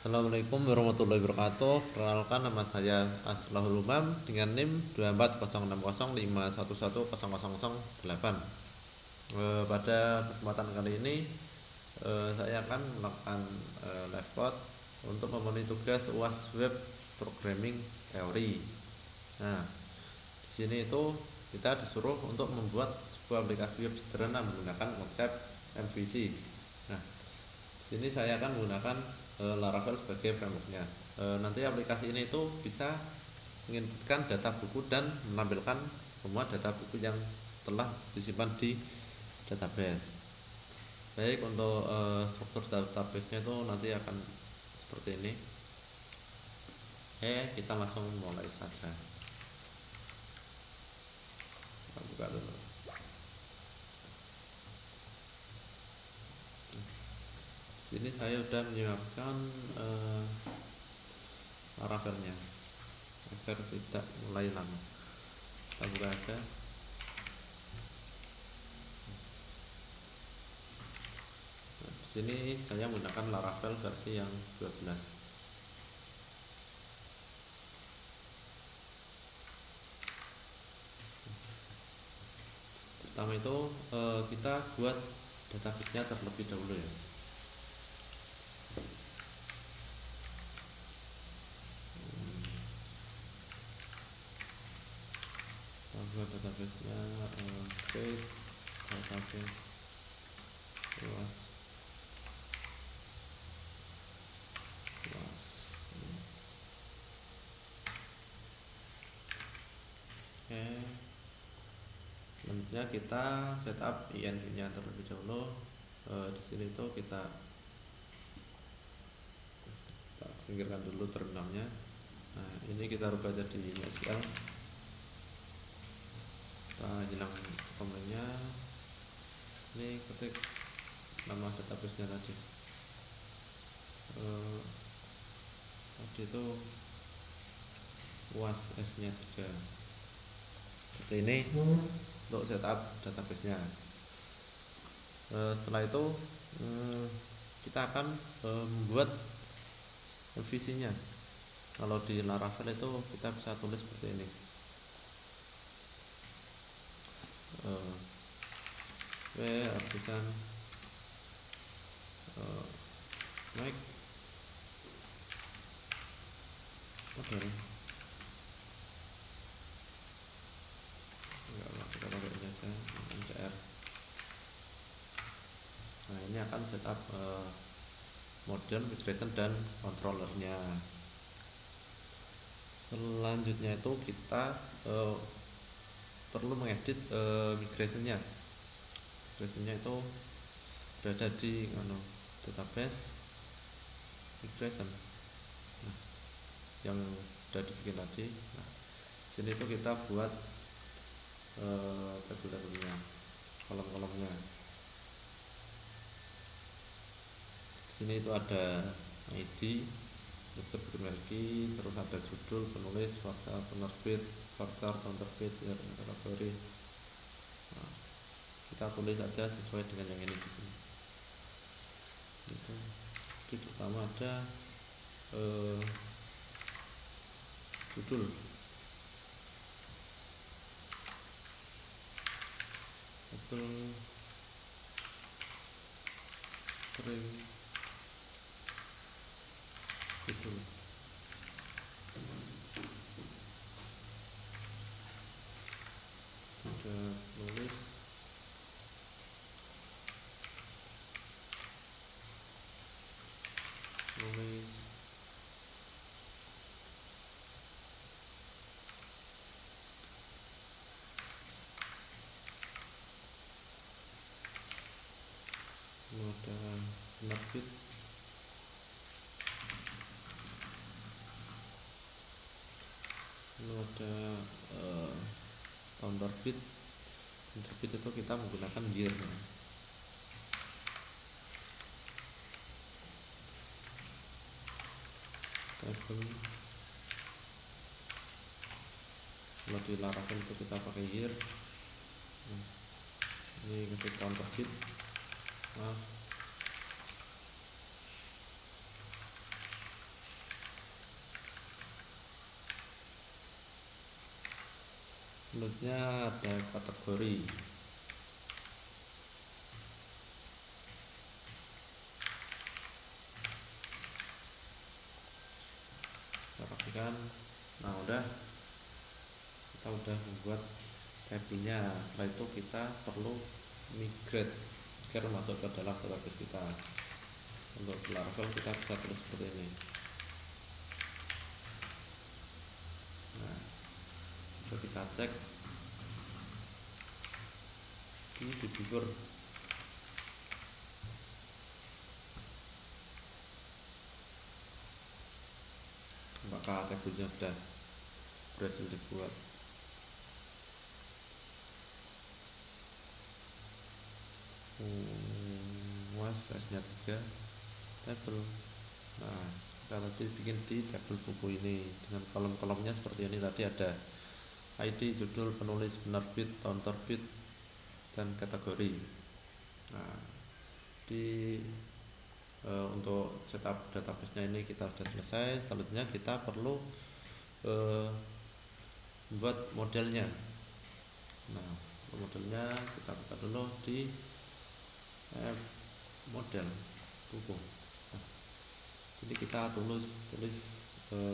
Assalamualaikum warahmatullahi wabarakatuh. Perkenalkan, nama saya Aslahul Umam dengan NIM 240605110008. Pada kesempatan kali ini saya akan melakukan live code untuk memenuhi tugas UAS Web Programming Teori. Nah, di sini itu kita disuruh untuk membuat sebuah aplikasi web sederhana menggunakan konsep MVC. Nah, di sini saya akan menggunakan Laravel sebagai frameworknya. Nanti aplikasi ini itu bisa menginputkan data buku dan menampilkan semua data buku yang telah disimpan di database. Baik, untuk struktur database-nya itu nanti akan seperti ini. Kita langsung mulai saja. Kita buka dulu. Sini saya sudah menyiapkan Laravelnya agar tidak mulai lama. Kita buka aja. Nah, di sini saya menggunakan Laravel versi yang 12. Pertama itu kita buat database-nya terlebih dahulu ya. Buat database-nya create database luas. Selanjutnya kita setup INV-nya terlebih dahulu. Di sini tuh kita singkirkan dulu terminalnya. Nah, ini kita rubah jadi MySQL. Kita hilang komennya. Ini ketik nama database-nya tadi. Tadi itu UAS S-nya 3. Seperti ini untuk setup database-nya. Setelah itu kita akan membuat MVC-nya. Kalau di Laravel itu kita bisa tulis seperti ini. Artisan naik model. Kita pakai ini aja, MCR. Nah, ini akan setup model, migration dan controllernya. Selanjutnya itu kita perlu mengedit migrationnya. Migrationnya itu berada di database migration. Nah, yang sudah dibikin tadi. Nah, sini itu kita buat tabel-tabelnya, kolom-kolomnya. Sini itu ada ID, unsur primerki, terus ada judul, penulis, fakta, penerbit, fakta, tahun terbit, kategori. Nah, kita tulis aja sesuai dengan yang ini di sini. Itu di pertama ada judul. Betul. Sering judul. Tidak nulis. Nulis. Ada penerbit. Lalu ada tahun terbit. Terbit itu kita menggunakan year. Tabel. Kalau di Laravel itu kita pakai year. Ini ketik tahun terbit. selanjutnya ada kategori. Kita rapikan. Nah kita udah membuat tabnya. Setelah itu kita perlu migrate agar masuk ke dalam database kita. Untuk Laravel kita bisa tulis seperti ini. Nah, coba kita cek di debugger. Apakah tabnya sudah berhasil dibuat? Size-nya 3 tabel. Nah, kita tadi bikin di tabel buku ini dengan kolom-kolomnya seperti ini. Tadi ada ID, judul, penulis, penerbit, tahun terbit, dan kategori. Nah, untuk setup database-nya ini kita sudah selesai. Selanjutnya kita perlu membuat modelnya. Nah, modelnya kita buka dulu di model buku. Nah, sini kita tulis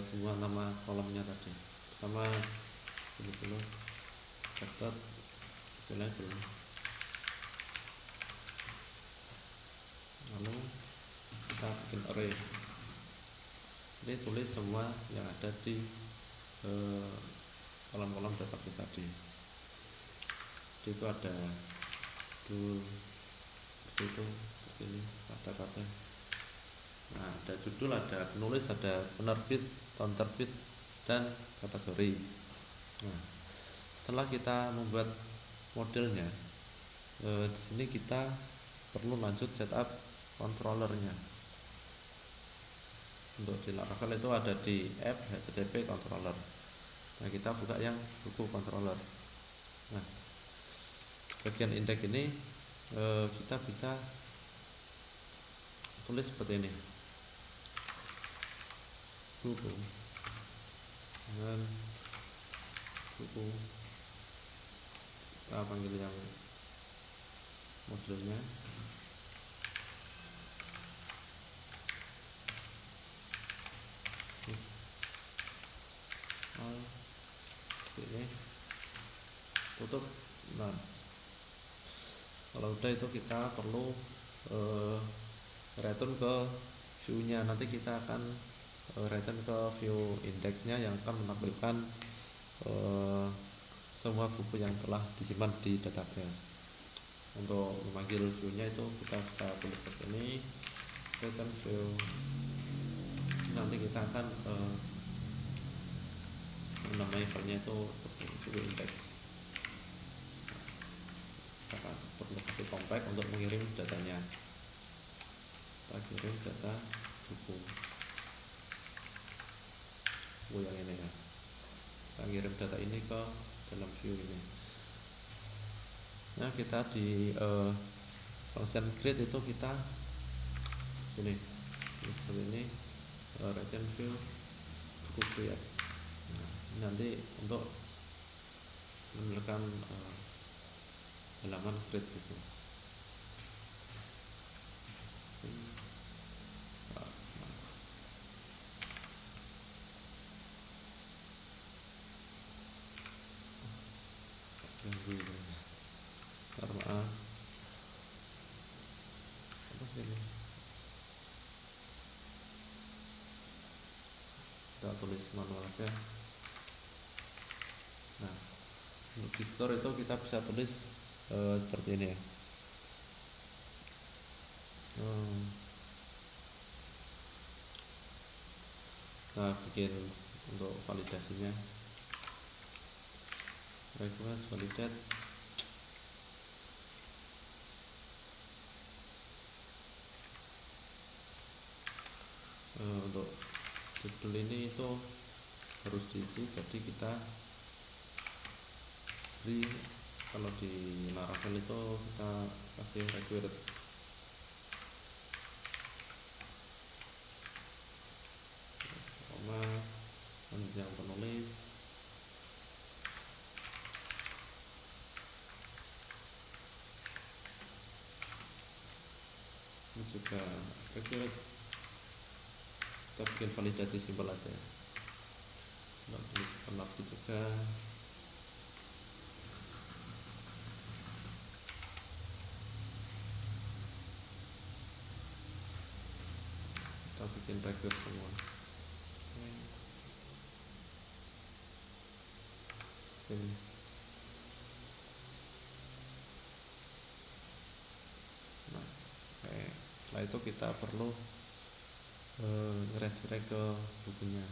semua nama kolomnya tadi. Pertama ini dulu chapter label, lalu kita bikin array. Ini tulis semua yang ada di kolom-kolom database tadi. Di itu ada judul seperti ini, kata-kata. Nah, ada judul, ada penulis, ada penerbit, tahun terbit, dan kategori. Nah, setelah kita membuat modelnya, di sini kita perlu lanjut setup controllernya. Untuk di Laravel itu ada di app http controller. Nah, kita buka yang buku controller. Nah, bagian index ini kita bisa tulis seperti ini, buku dengan buku. Kita panggil yang modelnya ini, tutup. Nah, kalau udah itu kita perlu return ke view-nya. Nanti kita akan return ke view index-nya yang akan menampilkan semua buku yang telah disimpan di database. Untuk memanggil view-nya itu kita bisa tulis seperti ini, return view. Nanti kita akan menamai filenya itu view index. Kita perlu kasih compact untuk mengirim datanya. Kita kirim data buku yang ini ya. Kita kirim data ini ke dalam view ini. Nah, kita di function create itu kita ini seperti ini, return view buku create. Nah, nanti untuk menemukan halaman create itu. Maaf, apa sih ini? Kita tulis manual aja. Nah, untuk di store itu kita bisa tulis seperti ini ya. Nah, bikin untuk validasinya, request validate. Untuk judul ini itu harus diisi, jadi kita beri, kalau di Laravel itu kita kasih required koma yang penulis, juga kira kita bikin validasi simpel aja ya. Lagi juga kita bikin record semua. Ini nah, setelah itu kita perlu redirect ke bukunya.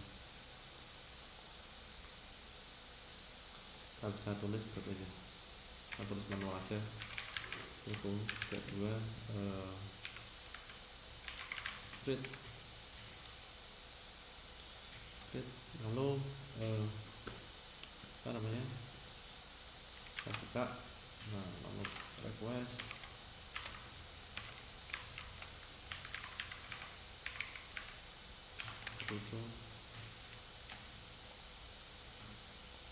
Kita bisa tulis seperti ini, kita tulis manual aja buku kedua read lalu apa namanya, kita buka, nah lalu request itu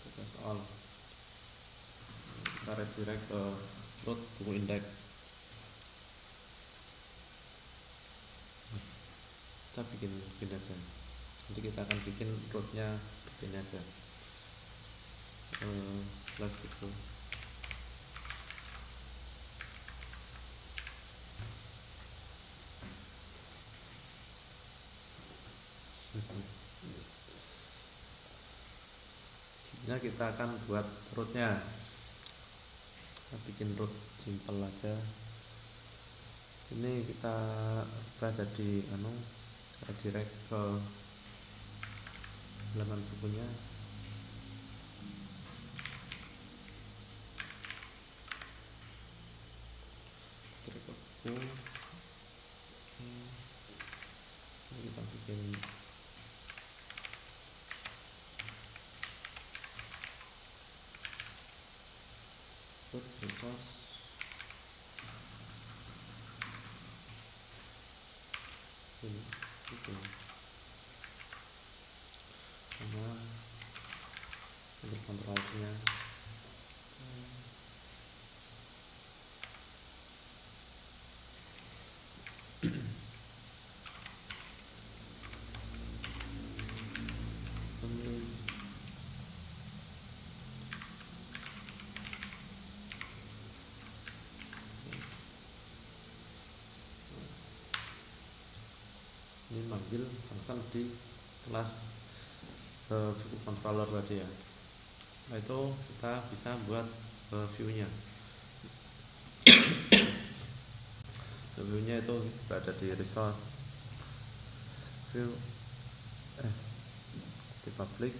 request all, kita redirect ke root buku index. Kita bikin aja, jadi kita akan bikin rootnya begini aja, slash buku sebenarnya kita akan buat rootnya, kita bikin root simple aja. Sini kita ubah jadi redirect ke halaman bukunya. Redirect ke buku. Ini kita bikin root resource ini itu sama untuk kontrolnya. Ini manggil function di kelas buku controller tadi ya. Nah itu kita bisa buat view-nya. View-nya itu berada di resource view di public.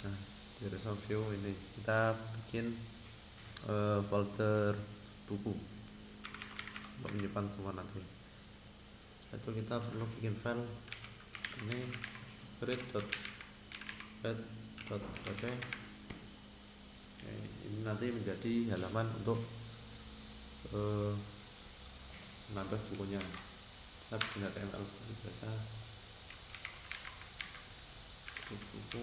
Nah di resource view ini kita bikin folder buku untuk menyimpan semua nanti. Itu kita perlu bikin file ini read.oke. Ini nanti menjadi halaman untuk menambah bukunya. Kita bikin HTML seperti biasa, buku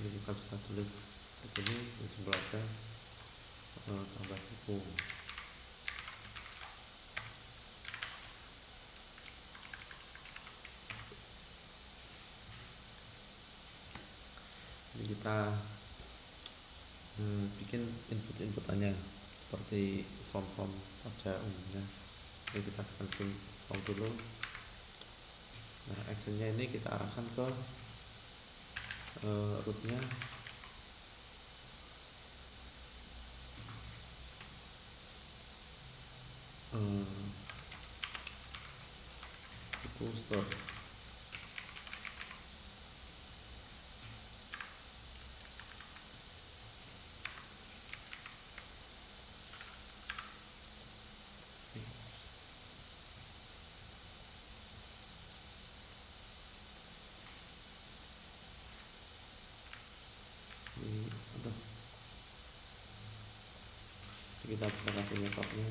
ini juga bisa tulis begini, simpel aja, tambah buku. Ini kita bikin inputannya seperti form pada umumnya. Ini kita bikin form dulu. Nah actionnya ini kita arahkan ke rootnya. Buku store. Kita bisa kasih metodenya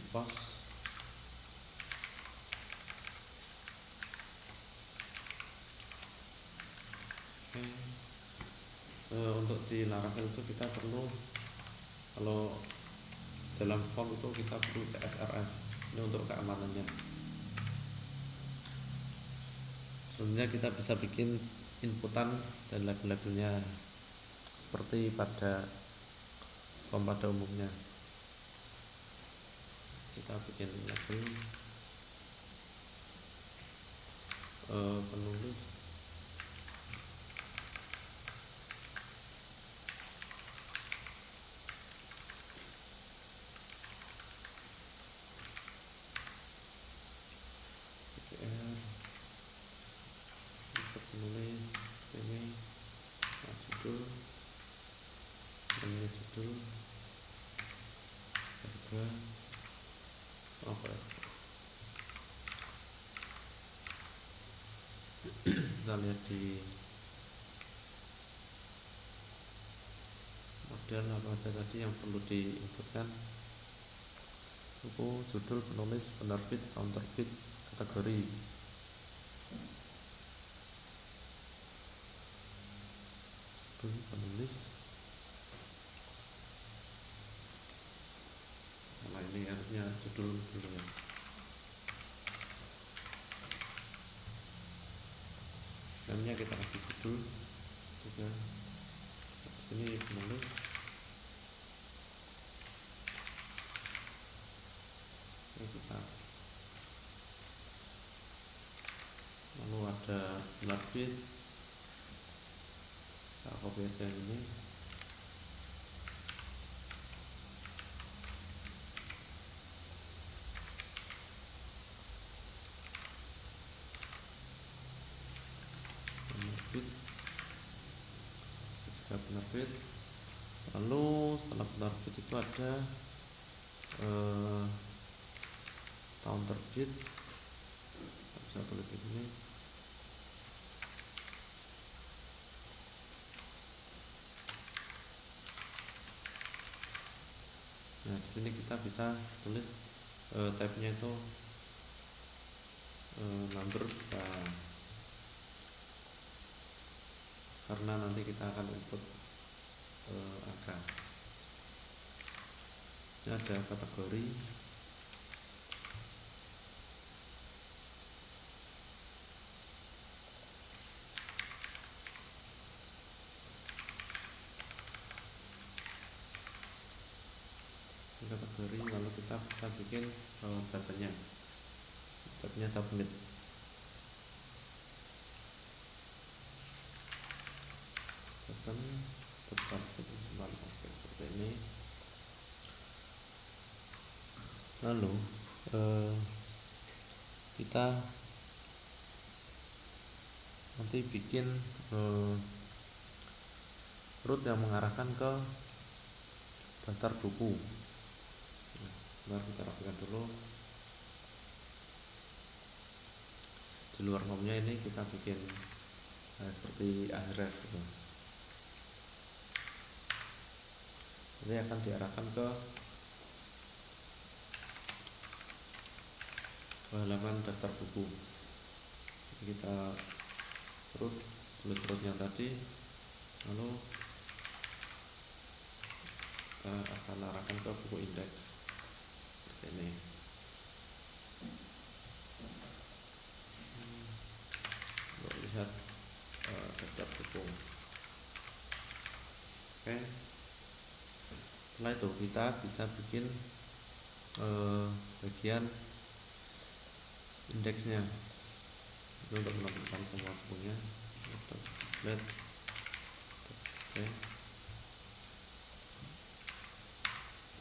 post Oke. Untuk di Laravel itu kita perlu, kalau dalam form itu kita perlu CSRF, ini untuk keamanannya. Sebenarnya kita bisa bikin inputan dan label-labelnya seperti pada form pada umumnya. Kita bikin label penulis PPR, untuk penulis ini judul, ini judul, harga, apa ya? Kita lihat di model apa aja tadi yang perlu diinputkan. Buku, judul, penulis, penerbit, tahun terbit, kategori. Penulis sama ini harusnya judul dulu ya. Namanya kita kasih judul juga. Sini penulis, ini kita lalu ada penerbit, kita copy aja ini. Penerbit, lalu setelah penerbit itu ada tahun terbit, bisa tulis di sini. Nah di sini kita bisa tulis tabnya itu number bisa, karena nanti kita akan input angka. Ini ada kategori, lalu kita bisa bikin buttonnya submit. Button tetap seperti ini. Lalu kita nanti bikin root yang mengarahkan ke daftar buku. Nah, kita rapikan dulu. Di luar formnya ini kita bikin seperti ahref gitu. Ini akan diarahkan ke halaman daftar buku. Kita tulis rootnya tadi, lalu kita akan arahkan ke buku indeks seperti ini. Untuk lihat daftar buku. Oke. Setelah itu kita bisa bikin bagian indeksnya untuk menentukan semua bukunya. Oke.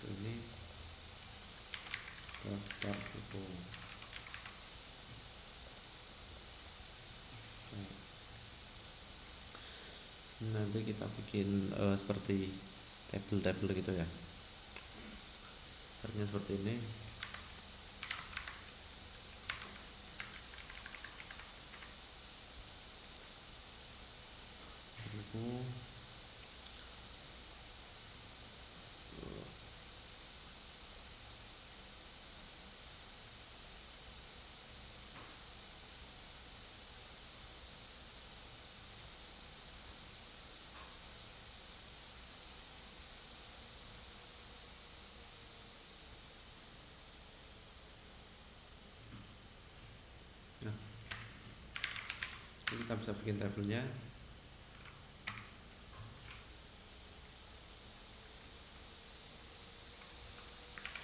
Ini daftar buku. Nanti kita bikin seperti tabel gitu ya. Caranya seperti ini. Buku. kita bisa bikin tabelnya.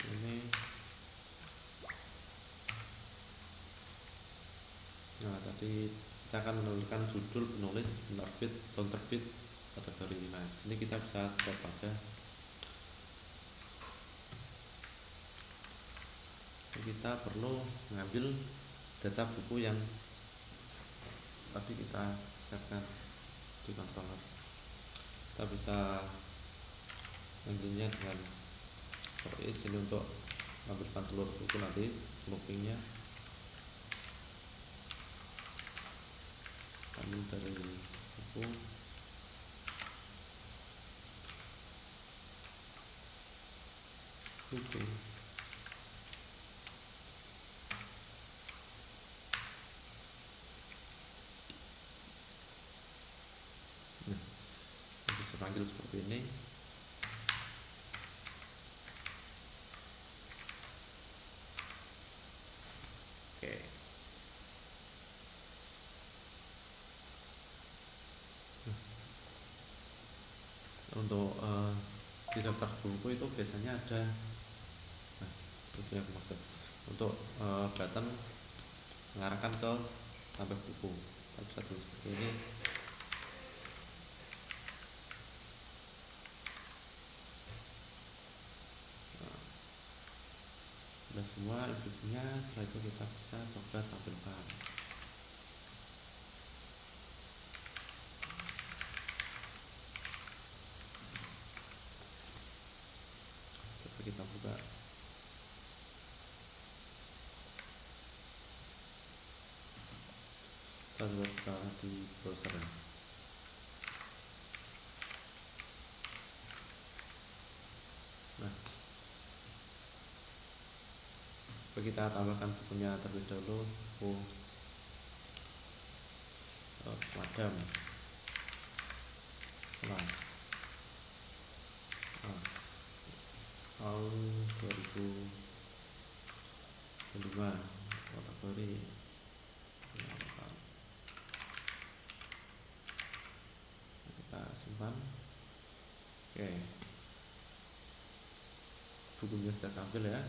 Ini nah tadi kita akan menentukan judul, penulis, penerbit, tahun terbit, kategori. Nah sini kita bisa cek aja. Kita perlu mengambil data buku yang tadi kita siapkan di controller. Kita bisa mengambilnya dengan for each ini untuk mengambilkan seluruh buku, nanti loopingnya ambil dari buku buku. Nah, bisa panggil seperti ini. Oke. Untuk di daftar buku itu biasanya ada, nah itu yang maksud, untuk button mengarahkan ke sampai buku. Kita bisa tulis seperti ini. Sudah semua instruksinya, setelah itu kita bisa coba tampilkan. Coba kita buka. Kita coba buka di browser ya. Nah, coba kita tambahkan bukunya terlebih dahulu. Buku Madam Selang tahun 2005, kategori kita simpan. Oke, bukunya sudah tampil ya.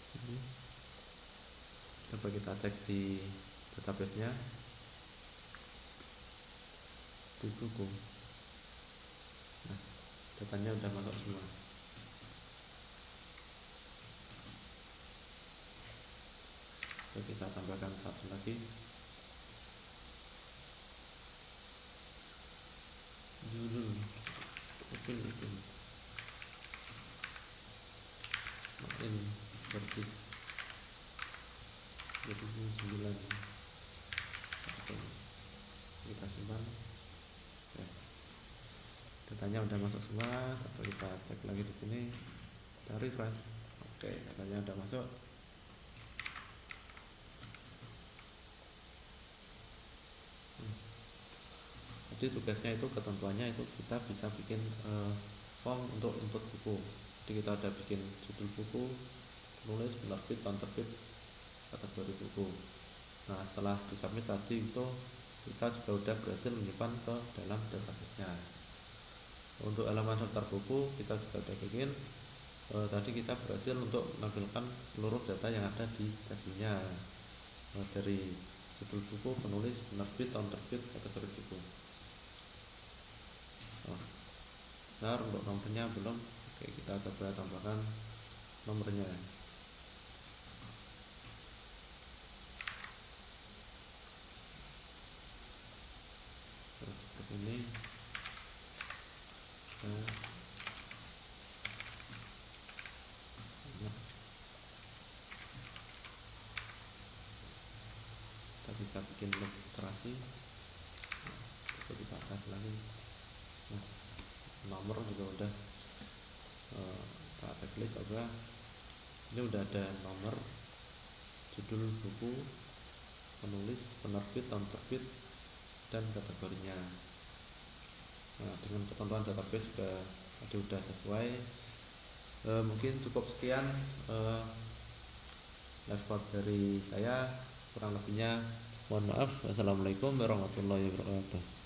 Sini. Coba kita cek di database-nya di buku. Nah, datanya udah masuk semua. Coba kita tambahkan satu lagi. Judul open main terbit 2009. Kita simpan. Oke. Datanya udah masuk semua. Coba kita cek lagi di sini. Kita refresh. Oke, datanya udah masuk. Jadi tugasnya itu, ketentuannya itu kita bisa bikin form untuk input buku. Jadi kita udah bikin judul buku, penulis, penerbit, tahun terbit, kategori buku. Nah setelah disubmit tadi itu kita juga udah berhasil menyimpan ke dalam database-nya. Untuk halaman daftar buku kita juga udah bikin. Tadi kita berhasil untuk menampilkan seluruh data yang ada di tabelnya, dari judul buku, penulis, penerbit, tahun terbit, kategori buku. Nah, untuk nomornya belum. Oke, kita coba tambahkan nomornya. Seperti ini. Kita bisa bikin loop iterasi. Coba kita atas lagi. Nah, nomor juga udah kita checklist coba. Ini udah ada nomor, judul buku, penulis, penerbit, tahun terbit, dan kategorinya. Nah, dengan ketentuan database juga tadi udah sesuai. Mungkin cukup sekian live code dari saya. Kurang lebihnya Mohon maaf. Wassalamualaikum warahmatullahi wabarakatuh.